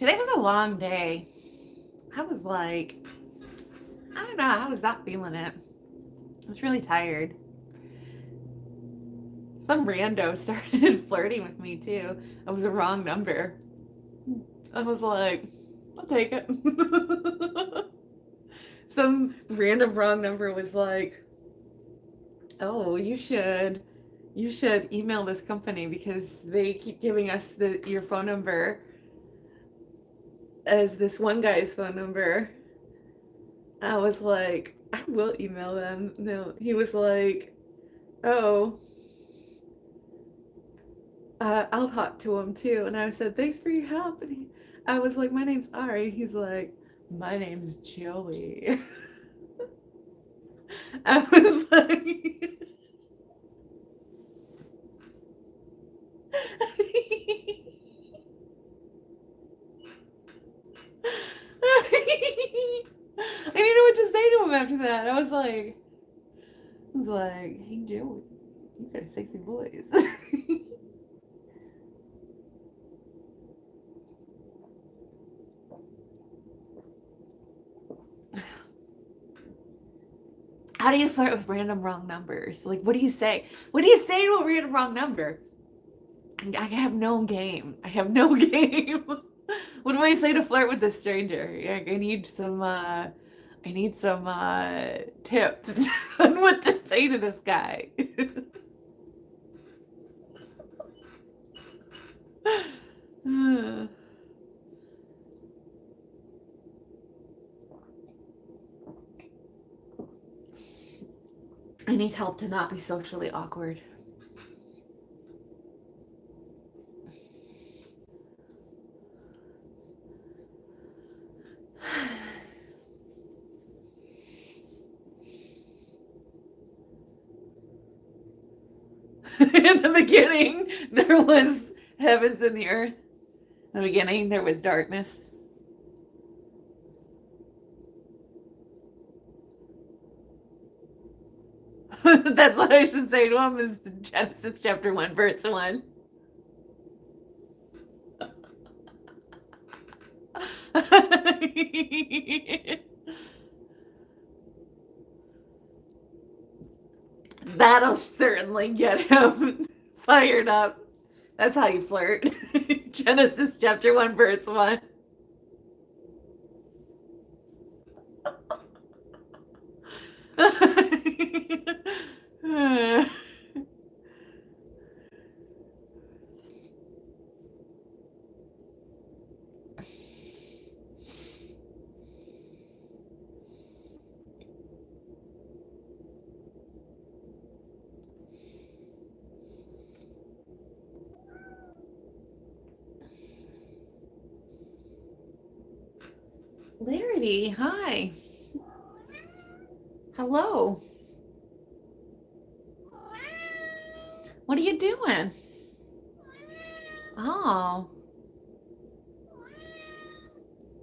Today was a long day. I was like, I don't know, I was not feeling it. I was really tired. Some rando started flirting with me too. It was a wrong number. I was like, I'll take it. Some random wrong number was like, oh, you should email this company because they keep giving us your phone number as this one guy's phone number. I was like, I will email them. No, he was like, oh, I'll talk to him too. And I said, thanks for your help. And I was like, my name's Ari. He's like, my name's Joey. I was like, I didn't know what to say to him after that. I was like, hey Joey, you got a sexy voice. How do you flirt with random wrong numbers? Like, what do you say? What do you say to a random wrong number? I have no game. I have no game. What do I say to flirt with this stranger? I need some tips on what to say to this guy. I need help to not be socially awkward. In the beginning, there was heavens and the earth. In the beginning, there was darkness. That's what I should say to him is Genesis chapter 1, verse 1. That'll certainly get him fired up. That's how you flirt. Genesis chapter 1, verse 1. Larity, hi. Hello. What are you doing? Oh.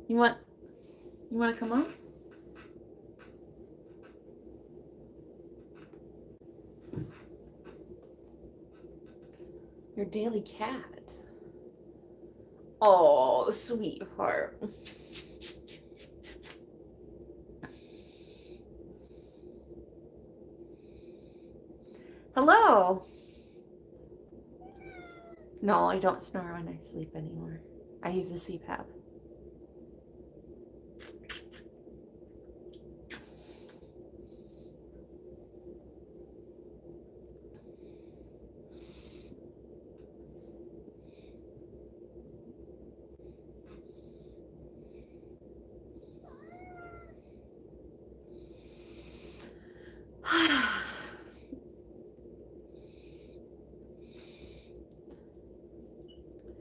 You want to come on? Your daily cat. Oh, sweetheart. Hello. No, I don't snore when I sleep anymore. I use a CPAP.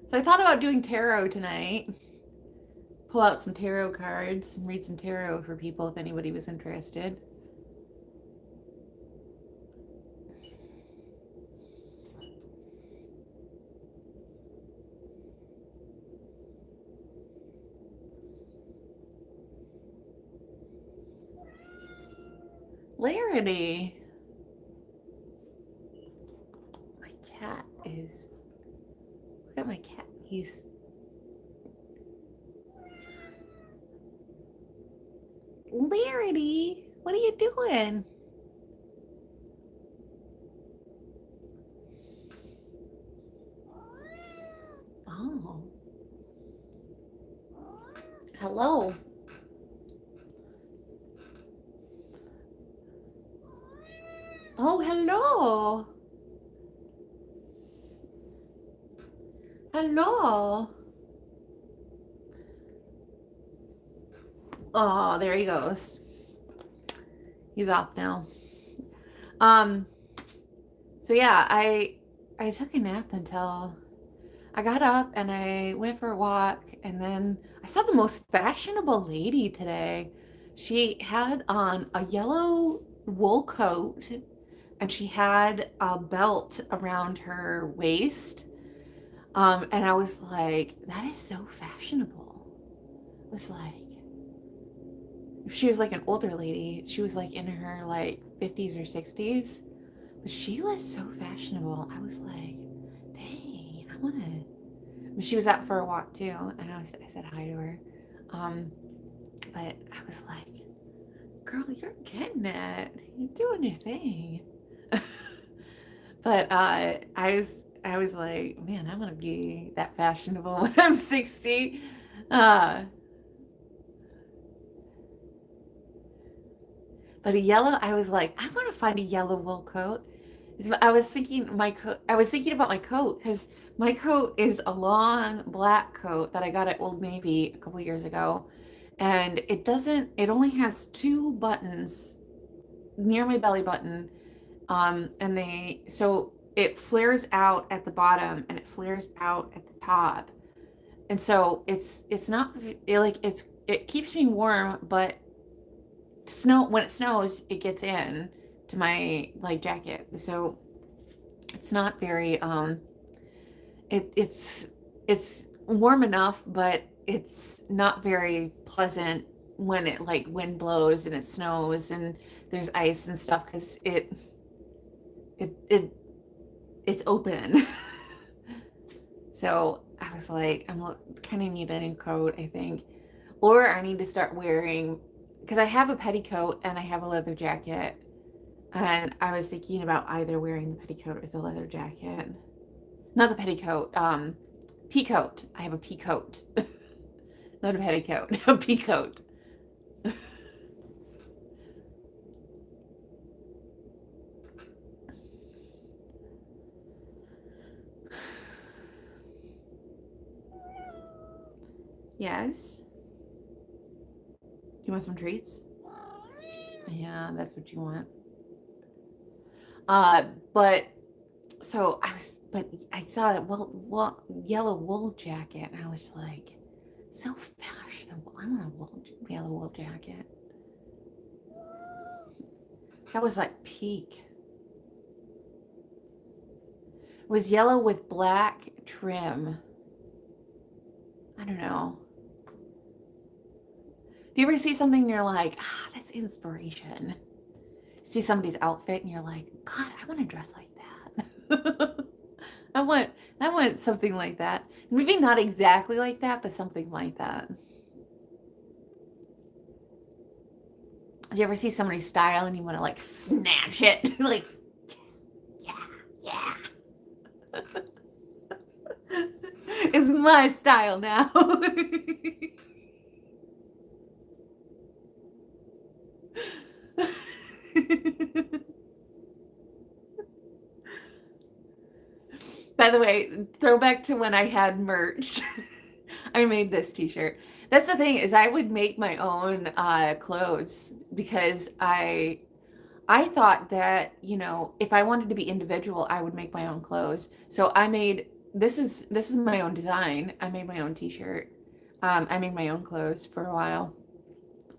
So I thought about doing tarot tonight. Pull out some tarot cards and read some tarot for people if anybody was interested. Larity. My cat is... Look at my cat. He's Larity, what are you doing? Oh. Hello. Oh, hello. Hello. Oh, there he goes. He's off now. So yeah, I took a nap until I got up and I went for a walk, and then I saw the most fashionable lady today. She had on a yellow wool coat and she had a belt around her waist. And I was like, that is so fashionable. It was like, if she was like an older lady, she was like in her like 50s or 60s, but she was so fashionable. I was like, dang, I want to. She was out for a walk too, and I said hi to her. But I was like, girl, you're getting it. You're doing your thing. But I was like, man, I want to be that fashionable when I'm 60. But a yellow, I was like, I want to find a yellow wool coat. I was thinking about my coat because my coat is a long black coat that I got at Old Navy a couple years ago, and it only has two buttons near my belly button, so it flares out at the bottom and it flares out at the top, and so it's not it keeps me warm, but when it snows, it gets in to my like jacket, so it's not very it's warm enough, but it's not very pleasant when it like wind blows and it snows and there's ice and stuff, because it's open. So I was like, I'm kind of need a new coat, I think, or I need to start wearing, because I have a petticoat and I have a leather jacket, and I was thinking about either wearing the petticoat or the leather jacket. Not the petticoat, peacoat. I have a peacoat. Not a petticoat, a peacoat. Yes. You want some treats? Yeah, that's what you want. But so but I saw that yellow wool jacket, and I was like, so fashionable. I want a yellow wool jacket. That was like peak. It was yellow with black trim. I don't know. Do you ever see something and you're like, that's inspiration? See somebody's outfit and you're like, God, I want to dress like that. I want something like that. Maybe not exactly like that, but something like that. Do you ever see somebody's style and you want to like snatch it? Like, yeah. It's my style now. By the way, throwback to when I had merch. I made this t-shirt. That's the thing, is I would make my own clothes, because I thought that, if I wanted to be individual, I would make my own clothes. So I made this is my own design. I made my own t-shirt. I made my own clothes for a while.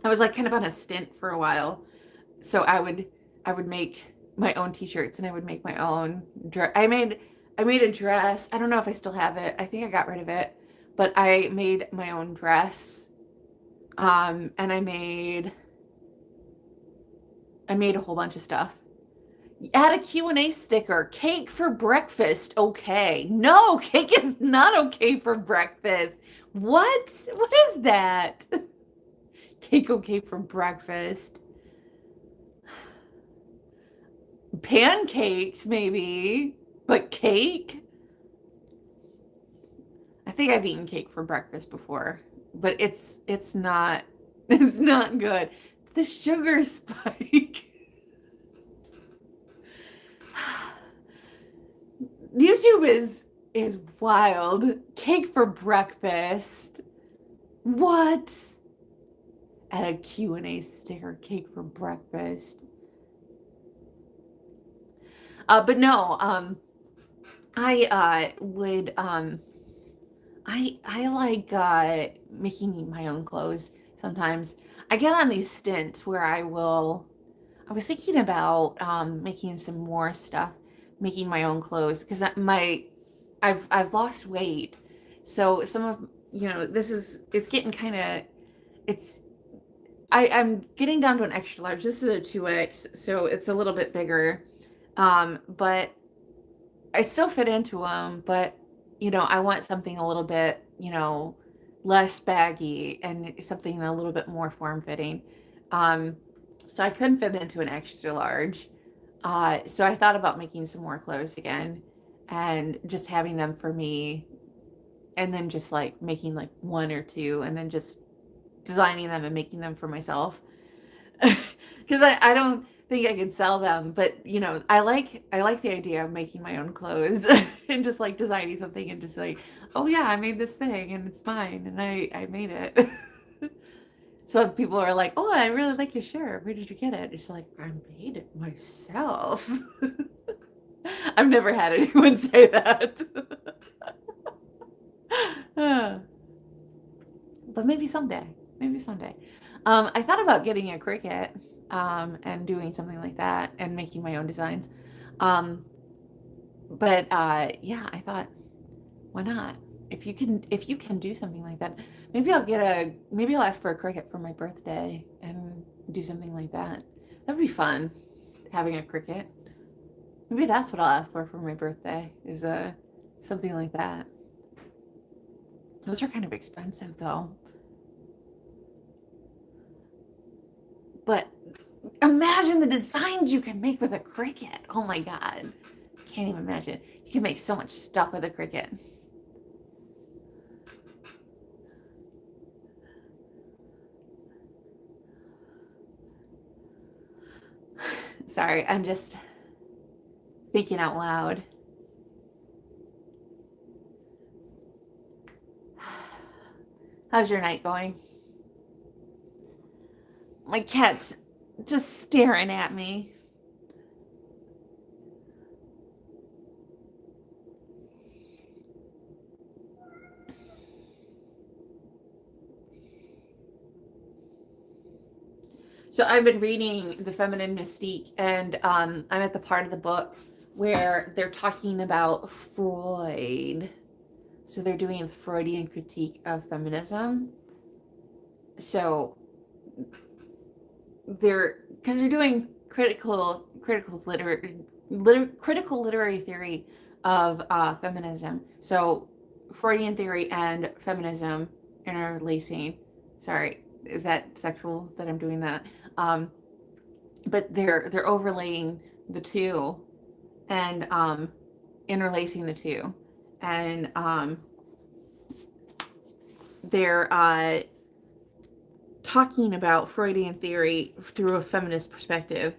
I was like kind of on a stint for a while. So I would make my own t-shirts, and I would make my own dress. I made a dress. I don't know if I still have it. I think I got rid of it. But I made my own dress. And I made a whole bunch of stuff. Add a Q&A sticker. Cake for breakfast. Okay. No, cake is not okay for breakfast. What? What is that? Cake okay for breakfast. Pancakes, maybe, but cake? I think I've eaten cake for breakfast before, but it's not it's not good. The sugar spike. YouTube is wild. Cake for breakfast. What? At a Q&A sticker, cake for breakfast. But no, I would I like making my own clothes sometimes. I get on these stints where I was thinking about making some more stuff, making my own clothes because I've lost weight. So some of, it's getting kind of, it's I'm getting down to an extra large. This is a 2X, so it's a little bit bigger. But I still fit into them, but I want something a little bit, less baggy and something a little bit more form-fitting. Um, so I couldn't fit into an extra large. So I thought about making some more clothes again and just having them for me, and then just like making like one or two and then just designing them and making them for myself. Because I don't think I can sell them, but I like the idea of making my own clothes and just like designing something and just like, oh yeah, I made this thing and it's mine and I made it. So people are like, oh, I really like your shirt. Where did you get it? It's like, I made it myself. I've never had anyone say that. But maybe someday. Maybe someday. I thought about getting a Cricut and doing something like that and making my own designs. Um, but yeah, I thought, why not? If you can do something like that, maybe I'll ask for a Cricut for my birthday and do something like that. That would be fun, having a Cricut. Maybe that's what I'll ask for my birthday, is something like that. Those are kind of expensive though. But imagine the designs you can make with a Cricut. Oh my God. Can't even imagine. You can make so much stuff with a Cricut. Sorry, I'm just thinking out loud. How's your night going? My cat's just staring at me. So I've been reading The Feminine Mystique, and I'm at the part of the book where they're talking about Freud. So they're doing a Freudian critique of feminism. So because they're doing critical literary theory of feminism. So Freudian theory and feminism interlacing. Sorry, is that sexual that I'm doing that? But they're overlaying the two and interlacing the two, and they're talking about Freudian theory through a feminist perspective.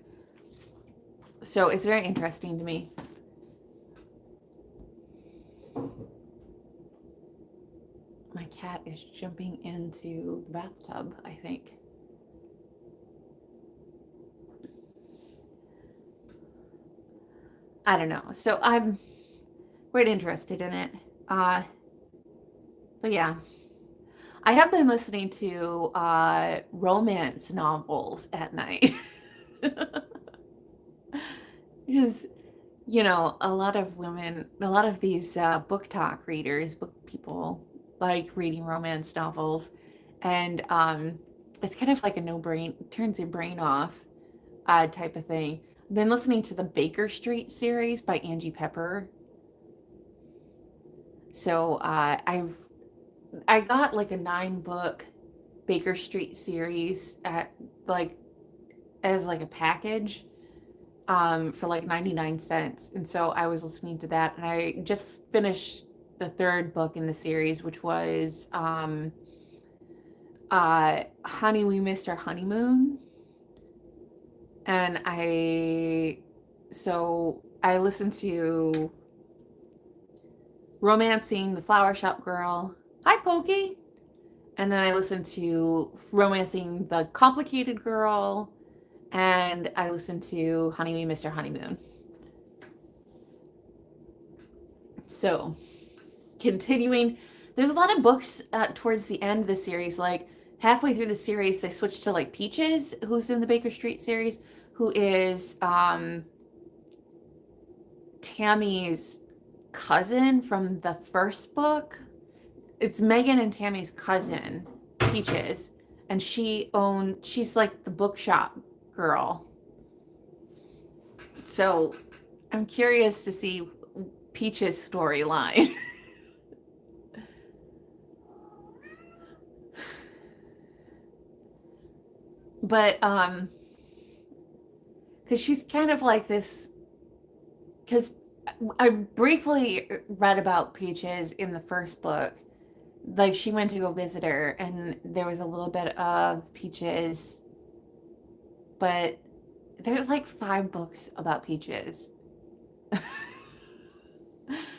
So it's very interesting to me. My cat is jumping into the bathtub, I think. I don't know. So I'm quite interested in it. But yeah. I have been listening to romance novels at night. Because, a lot of women, a lot of these book talk readers, book people, like reading romance novels. And it's kind of like a no-brain, turns your brain off type of thing. I've been listening to the Baker Street series by Angie Pepper. So I got like a 9-book Baker Street series at like as like a package for like 99 cents. And so I was listening to that, and I just finished the third book in the series, which was Honey, We Missed Our Honeymoon. And I listened to Romancing the Flower Shop Girl. Hi, Pokey. And then I listened to Romancing the Complicated Girl. And I listened to Honey, We Missed Our Honeymoon. So, continuing, there's a lot of books towards the end of the series. Like halfway through the series, they switched to like Peaches, who's in the Baker Street series, who is Tammy's cousin from the first book. It's Megan and Tammy's cousin, Peaches, and she's like the bookshop girl. So I'm curious to see Peaches' storyline. But because she's kind of like this, because I briefly read about Peaches in the first book. Like she went to go visit her, and there was a little bit of Peaches, but there's like 5 books about Peaches.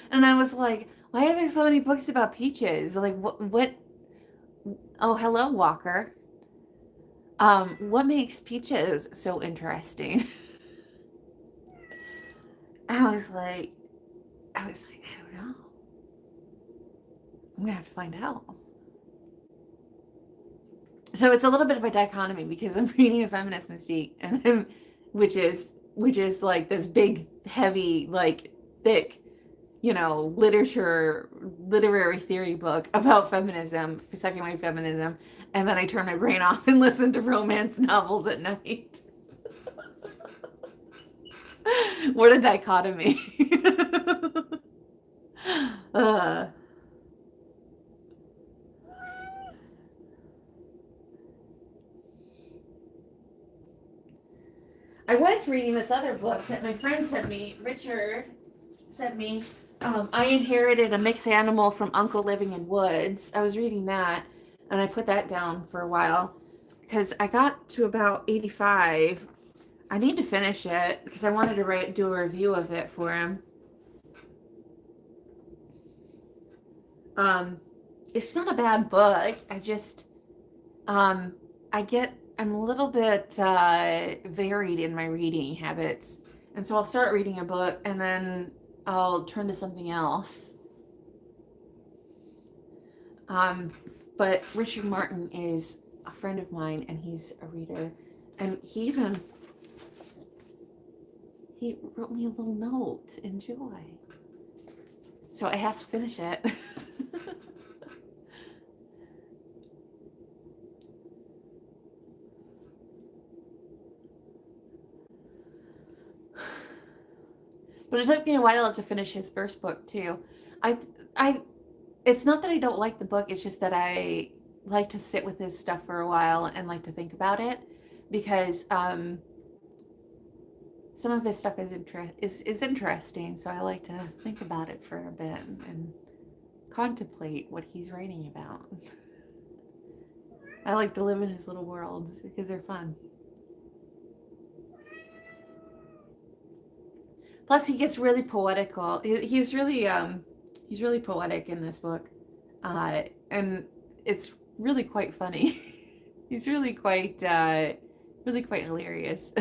And I was like, why are there so many books about Peaches? Like what oh, hello, Walker. What makes Peaches so interesting? I was like, I don't know. I'm gonna have to find out. So it's a little bit of a dichotomy because I'm reading A Feminist Mystique, and then which is like this big, heavy, like thick, literary theory book about feminism, second wave feminism, and then I turn my brain off and listen to romance novels at night. What a dichotomy. I was reading this other book that my friend sent me, Richard sent me. I Inherited a Mixed Animal from Uncle Living in Woods. I was reading that, and I put that down for a while because I got to about 85. I need to finish it because I wanted to do a review of it for him. It's not a bad book. I just, I'm a little bit varied in my reading habits. And so I'll start reading a book and then I'll turn to something else. But Richard Martin is a friend of mine, and he's a reader. And he wrote me a little note to enjoy. So I have to finish it. But it took me a while to finish his first book too. It's not that I don't like the book, it's just that I like to sit with his stuff for a while and like to think about it, because some of his stuff is interesting, so I like to think about it for a bit and contemplate what he's writing about. I like to live in his little worlds because they're fun. Plus, he gets really poetical. He's really poetic in this book, and it's really quite funny. He's really quite hilarious.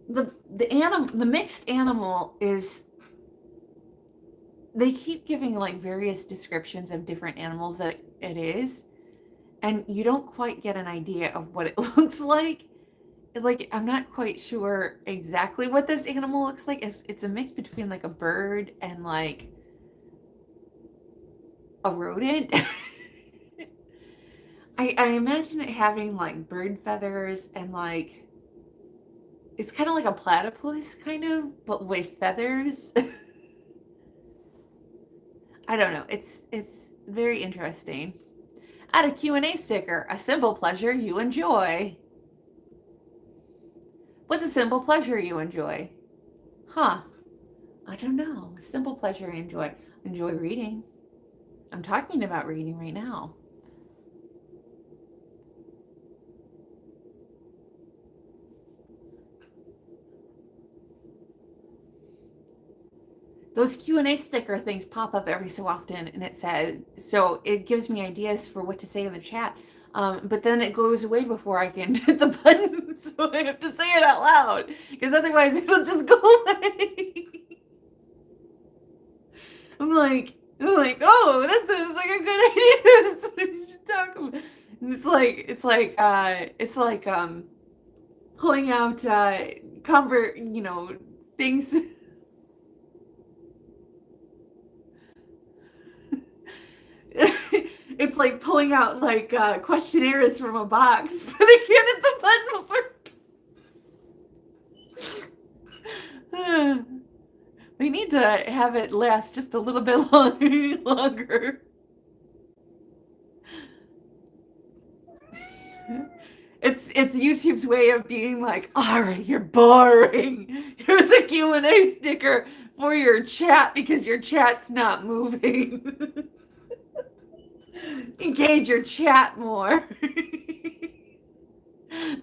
The mixed animal is. They keep giving like various descriptions of different animals that it is, and you don't quite get an idea of what it looks like. Like, I'm not quite sure exactly what this animal looks like. It's a mix between like a bird and like a rodent. I imagine it having like bird feathers and like it's kind of like a platypus kind of, but with feathers. I don't know. It's very interesting. Add a Q&A sticker. A simple pleasure you enjoy. What's a simple pleasure you enjoy? Huh. I don't know. A simple pleasure I enjoy. Enjoy reading. I'm talking about reading right now. Those Q&A sticker things pop up every so often, and it says, so it gives me ideas for what to say in the chat. But then it goes away before I can hit the button, so I have to say it out loud, because otherwise it'll just go away. I'm like, oh, that sounds like a good idea. That's what we should talk about. And it's like pulling out things. It's like pulling out like questionnaires from a box, but I can't hit the button before. They need to have it last just a little bit longer. It's YouTube's way of being like, all right, you're boring. Here's a Q&A sticker for your chat because your chat's not moving. Engage your chat more.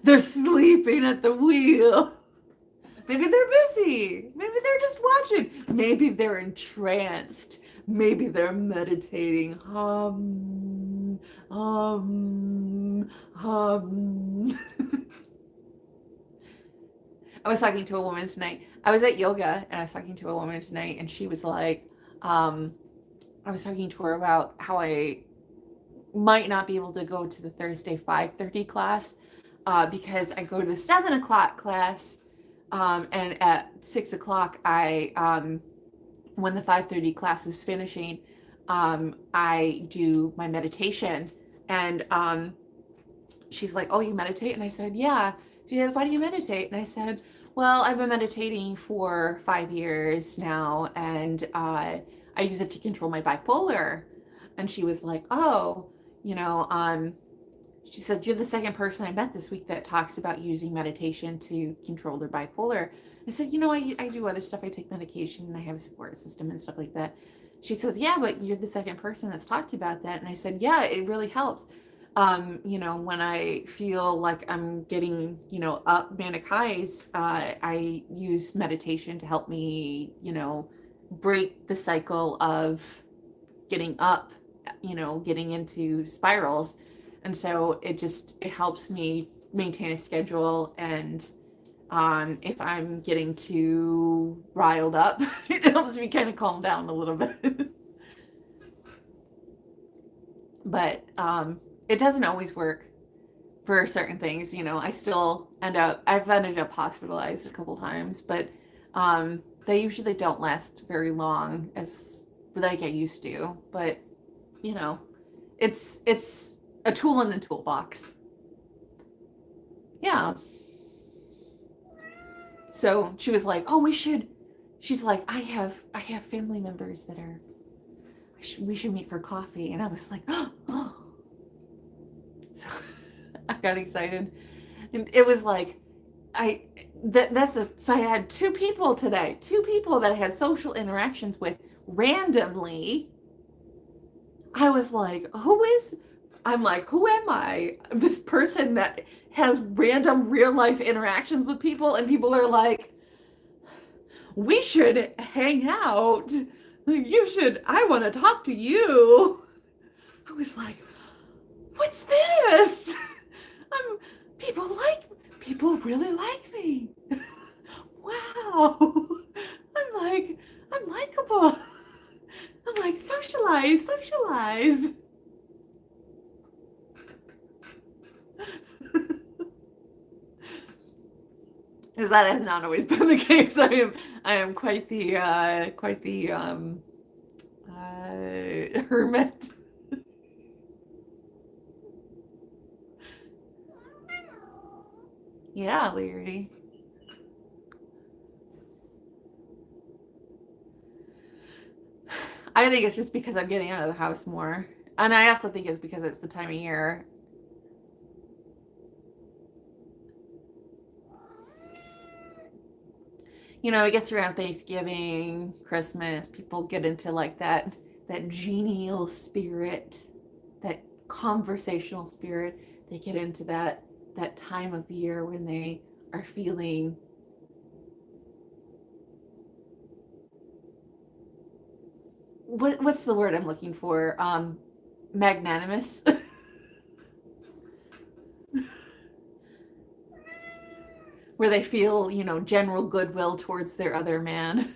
They're sleeping at the wheel. Maybe they're busy. Maybe they're just watching. Maybe they're entranced. Maybe they're meditating. I was talking to a woman tonight. I was at yoga and I was talking to a woman tonight, and she was like, I was talking to her about how I might not be able to go to the Thursday 5:30 class because I go to the 7 o'clock class, and at 6 o'clock when the 5:30 class is finishing, I do my meditation. And she's like, oh, you meditate? And I said, yeah. She says, why do you meditate? And I said, well, I've been meditating for 5 years now, and I use it to control my bipolar. And she was like, oh, she said, you're the second person I met this week that talks about using meditation to control their bipolar. I said, I do other stuff. I take medication and I have a support system and stuff like that. She says, yeah, but you're the second person that's talked about that. And I said, yeah, it really helps. When I feel like I'm getting, up manic highs, I use meditation to help me, break the cycle of getting up, getting into spirals. And so it helps me maintain a schedule. And if I'm getting too riled up, it helps me kind of calm down a little bit. But it doesn't always work for certain things. I've ended up hospitalized a couple times, but they usually don't last very long as like I used to. But it's a tool in the toolbox. Yeah. So she was like, oh, she's like, I have family members that we should meet for coffee. And I was like, oh. So I got excited. And it was like, so I had two people today, that I had social interactions with randomly. I was like, who am I? This person that has random real life interactions with people, and people are like, we should hang out. I want to talk to you. I was like, what's this? People really like me. Wow. I'm likable. I'm like, socialize. Because that has not always been the case. I am quite the hermit. Yeah, Larry. I think it's just because I'm getting out of the house more. And I also think it's because it's the time of year. You know, it gets around Thanksgiving, Christmas, people get into like that genial spirit, that conversational spirit. They get into that time of year when they are feeling what's the word I'm looking for? Magnanimous. Where they feel, you know, general goodwill towards their other man.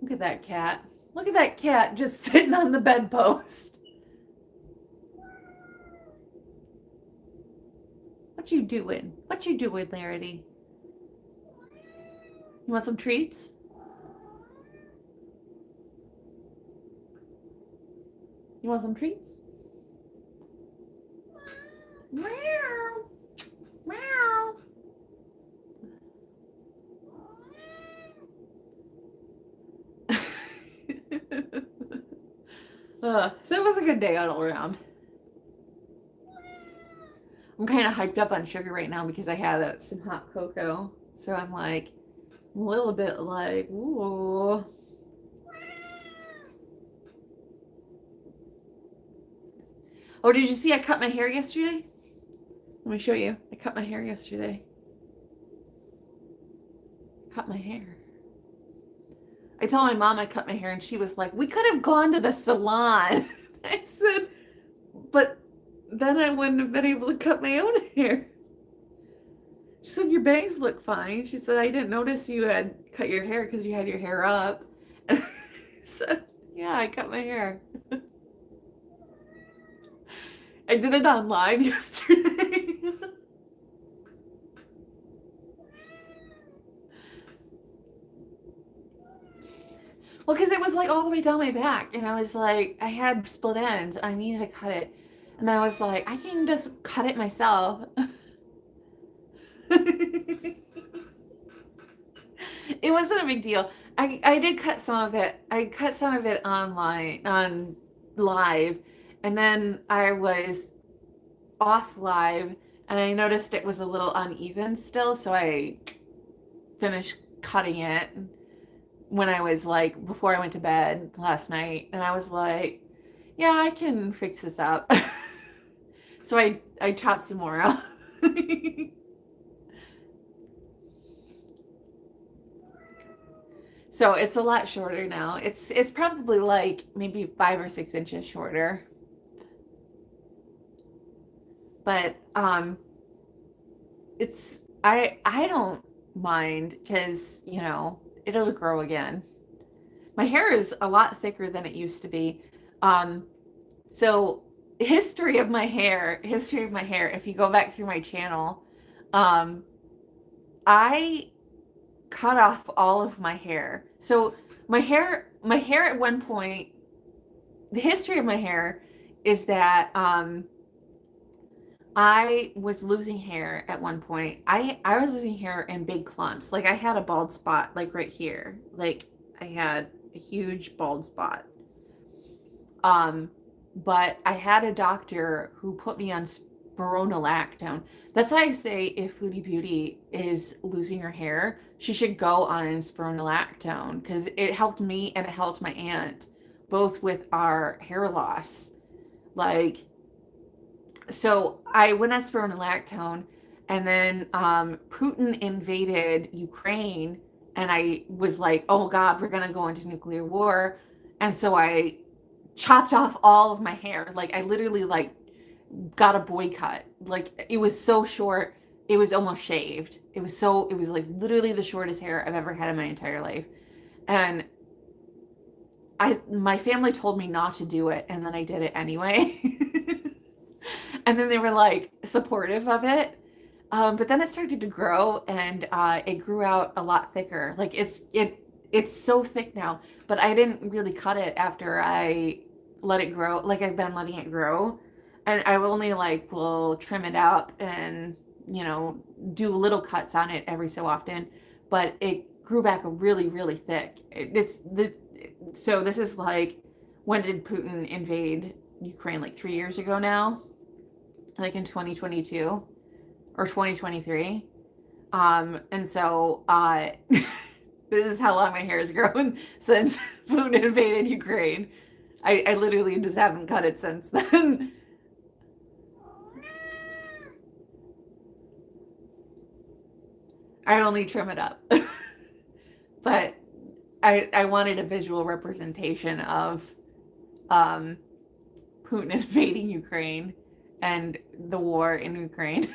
Look at that cat. Look at that cat just sitting on the bedpost. What you doing? What you doing, Larity? You want some treats? You want some treats? Meow. Meow. So it was a good day all around. I'm kind of hyped up on sugar right now because I had some hot cocoa. So I'm like a little bit like, ooh. Oh, did you see I cut my hair yesterday? Let me show you. I cut my hair yesterday. Cut my hair. I told my mom I cut my hair and she was like, we could have gone to the salon. I said, but then I wouldn't have been able to cut my own hair. She said, your bangs look fine. She said, I didn't notice you had cut your hair because you had your hair up. And I said, yeah, I cut my hair. I did it on live yesterday. Well, because it was like all the way down my back. And I was like, I had split ends. I needed to cut it. And I was like, I can just cut it myself. It wasn't a big deal. I did cut some of it. I cut some of it online, on live. And then I was off live and I noticed it was a little uneven still. So I finished cutting it when I was like, before I went to bed last night. And I was like, yeah, I can fix this up. So I chopped some more out. So it's a lot shorter now. It's probably like maybe 5 or 6 inches shorter. But it's I don't mind because, you know, it'll grow again. My hair is a lot thicker than it used to be. Um so history of my hair, if you go back through my channel, um I cut off all of my hair. So my hair at one point, the history of my hair is that I was losing hair at one point. I was losing hair in big clumps. Like I had a bald spot like right here. Like I had a huge bald spot. Um but I had a doctor who put me on spironolactone. That's why I say if Foodie Beauty is losing her hair, she should go on spironolactone because it helped me and it helped my aunt both with our hair loss. Like, so I went on spironolactone, and then Putin invaded Ukraine, and I was like, oh God, we're gonna go into nuclear war. And so I chopped off all of my hair. Like I literally like got a boycott. Like it was so short, it was almost shaved. It was like literally the shortest hair I've ever had in my entire life. And my family told me not to do it, and then I did it anyway. And then they were like supportive of it. But then it started to grow, and it grew out a lot thicker. Like it's so thick now, but I didn't really cut it after I let it grow. Like I've been letting it grow, and I only like will trim it up and do little cuts on it every so often, but it grew back really, really thick. So this is like, when did Putin invade Ukraine? Like 3 years ago now, like in 2022 or 2023. And so this is how long my hair has grown since Putin invaded Ukraine. I literally just haven't cut it since then. I only trim it up. But I wanted a visual representation of um, Putin invading Ukraine and the war in Ukraine.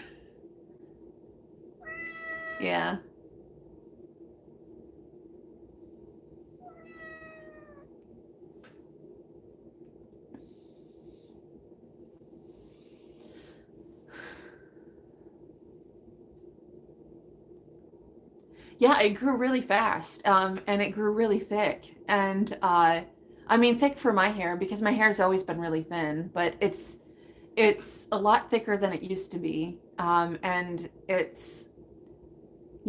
Yeah. Yeah, it grew really fast, and it grew really thick. And I mean, thick for my hair because my hair's always been really thin, but it's a lot thicker than it used to be. And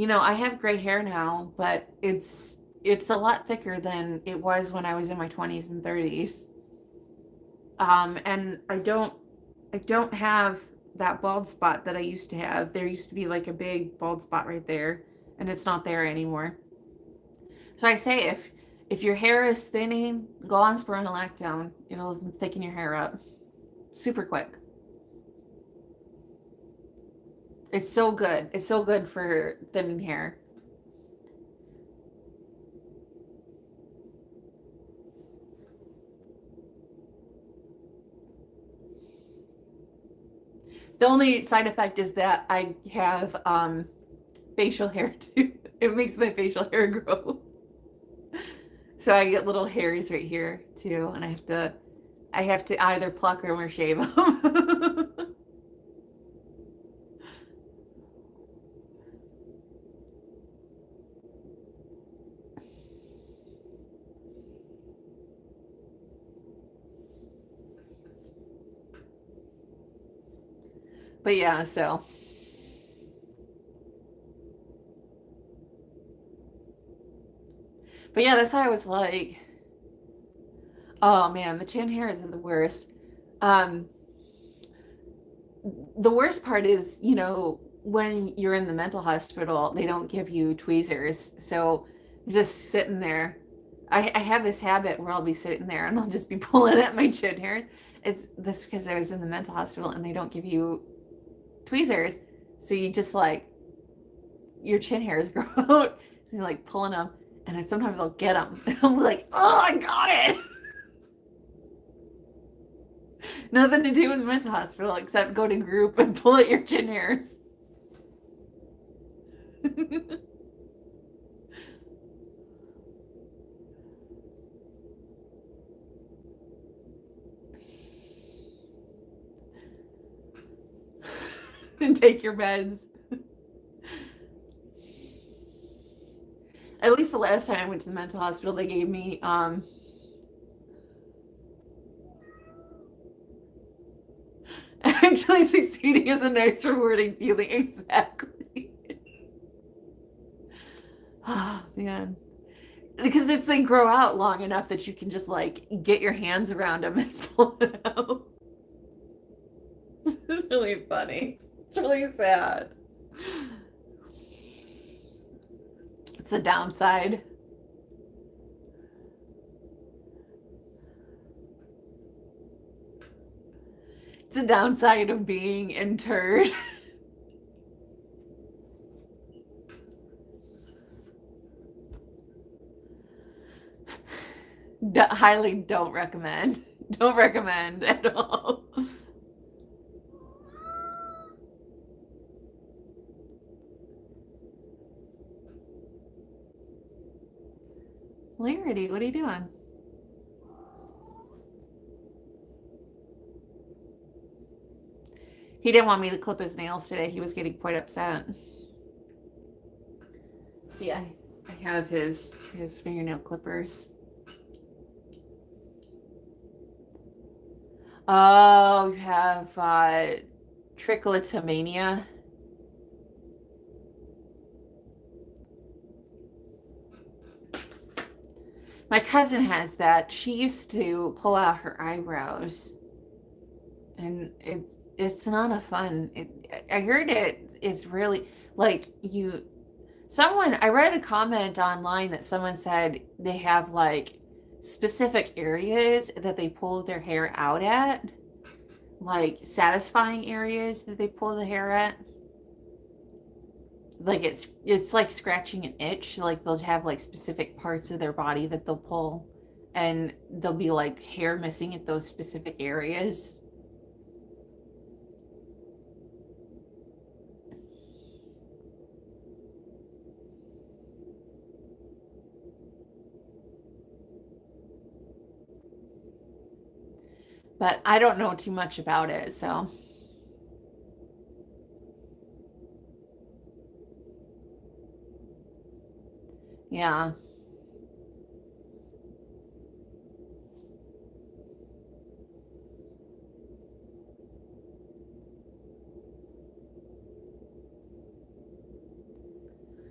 I have gray hair now, but it's a lot thicker than it was when I was in my 20s and 30s. And I don't have that bald spot that I used to have. There used to be like a big bald spot right there, and it's not there anymore. So I say, if your hair is thinning, go on spironolactone. It'll thicken your hair up super quick. It's so good. It's so good for thinning hair. The only side effect is that I have facial hair too. It makes my facial hair grow. So I get little hairs right here too, and I have to either pluck them or shave them. But yeah, that's why I was like, oh man, the chin hairs are the worst. Um, the worst part is, when you're in the mental hospital, they don't give you tweezers. So just sitting there. I have this habit where I'll be sitting there and I'll just be pulling at my chin hairs. It's this because I was in the mental hospital and they don't give you tweezers. So you just like, your chin hairs grow out. So you're like pulling them. And sometimes I'll get them. And I'm like, oh, I got it. Nothing to do with the mental hospital except go to group and pull at your chin hairs. And take your meds. At least the last time I went to the mental hospital, they gave me actually succeeding is a nice rewarding feeling. Exactly. Oh man. Because this thing grow out long enough that you can just like get your hands around them and pull it out. It's really funny. It's really sad. It's a downside. It's a downside of being interred. Highly don't recommend. Don't recommend at all. Larity, what are you doing? He didn't want me to clip his nails today. He was getting quite upset. See, I have his fingernail clippers. Oh, you have trichotillomania. My cousin has that. She used to pull out her eyebrows, and it's not a fun. I heard it's really like you. Someone I read a comment online that someone said they have like specific areas that they pull their hair out at, like satisfying areas that they pull the hair at. Like it's like scratching an itch. Like they'll have like specific parts of their body that they'll pull, and there'll be like hair missing at those specific areas. But I don't know too much about it, so yeah.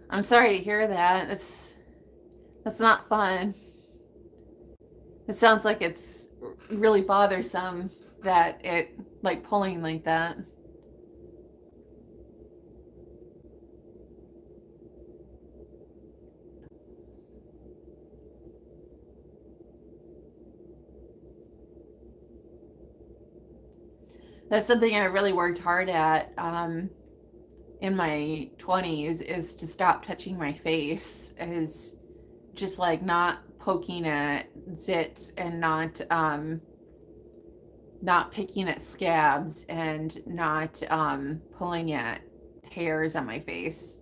I'm sorry to hear that. That's not fun. It sounds like it's really bothersome that it like pulling like that. That's something I really worked hard at in my 20s is to stop touching my face, is just like not poking at zits and not picking at scabs and not pulling at hairs on my face.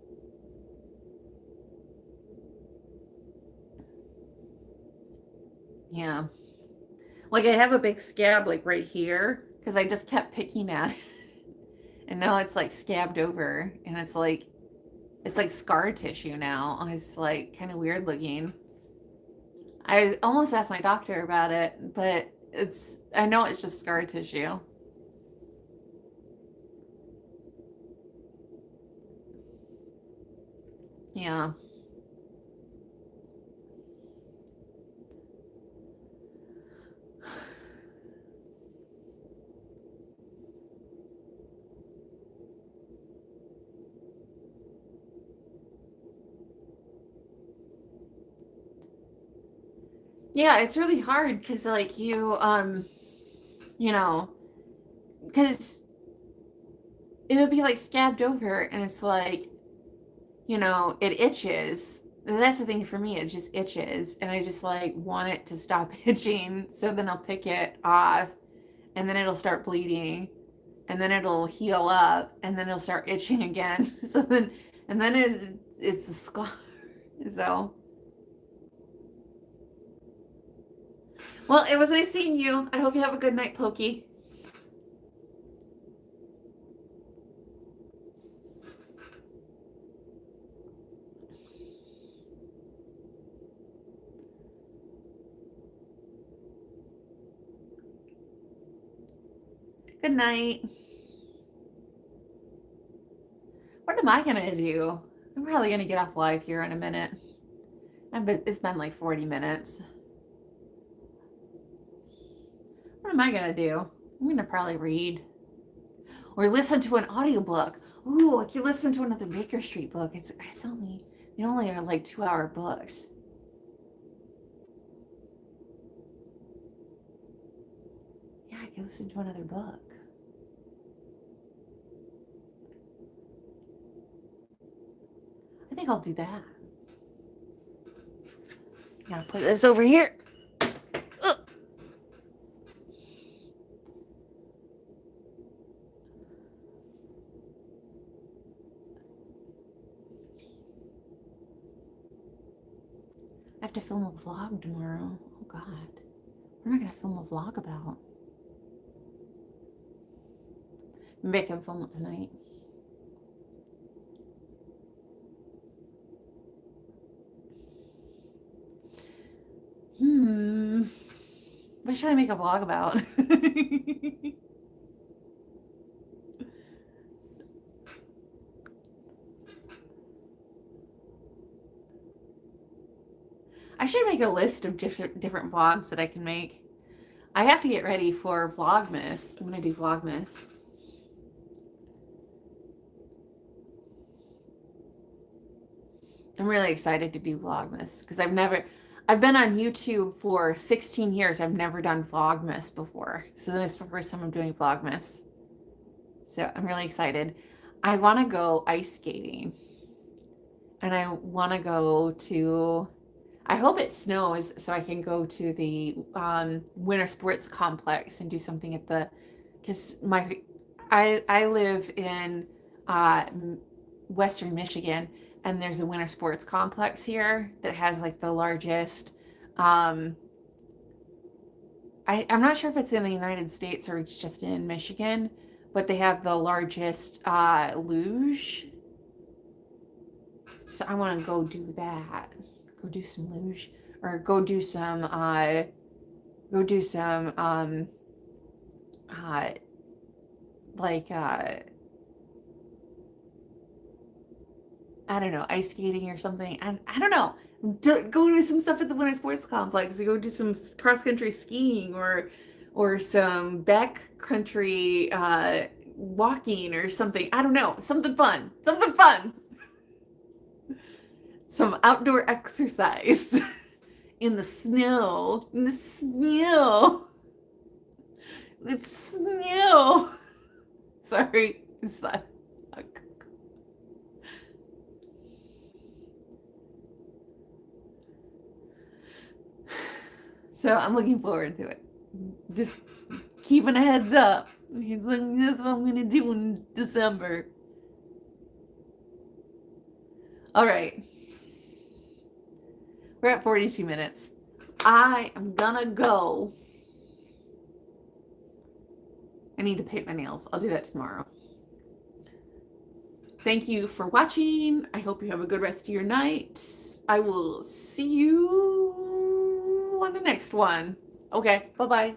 Yeah. Like I have a big scab like right here because I just kept picking at it. And now it's like scabbed over and it's like scar tissue now. It's like kind of weird looking. I almost asked my doctor about it, but I know it's just scar tissue. Yeah. Yeah, it's really hard because like you know, because it'll be like scabbed over and it's like, it itches. And that's the thing for me, it just itches and I just like want it to stop itching. So then I'll pick it off and then it'll start bleeding and then it'll heal up and then it'll start itching again. So then, and then it's the scar. So, well, it was nice seeing you. I hope you have a good night, Pokey. Good night. What am I gonna do? I'm probably gonna get off live here in a minute. It's been like 40 minutes. What am I gonna do? I'm gonna probably read or listen to an audiobook. Ooh, I could listen to another Baker Street book. They only are like 2-hour books. Yeah, I could listen to another book. I think I'll do that. Gotta put this over here. Ugh. I have to film a vlog tomorrow. Oh God. What am I gonna film a vlog about? Maybe I can film it tonight. What should I make a vlog about? I should make make a list of different vlogs that I can make. I have to get ready for Vlogmas. I'm gonna do Vlogmas. I'm really excited to do Vlogmas because I've been on YouTube for 16 years. I've never done Vlogmas before. So this is the first time I'm doing Vlogmas. So I'm really excited. I want to go ice skating. And I want to go to, I hope it snows so I can go to the winter sports complex and do something at the, because I live in Western Michigan, and there's a winter sports complex here that has like the largest, I'm not sure if it's in the United States or it's just in Michigan, but they have the largest luge. So I want to go do that. Go do some luge, or go do some like I don't know, ice skating or something. I don't know. Go do some stuff at the winter sports complex. Go do some cross country skiing or some backcountry walking or something. I don't know. Something fun. Something fun. Some outdoor exercise in the snow. In the snow. It's snow. Sorry. Is that? So I'm looking forward to it. Just keeping a heads up. He's like, that's what I'm gonna do in December. All right. We're at 42 minutes. I am gonna go. I need to paint my nails. I'll do that tomorrow. Thank you for watching. I hope you have a good rest of your night. I will see you on the next one. Okay, bye-bye.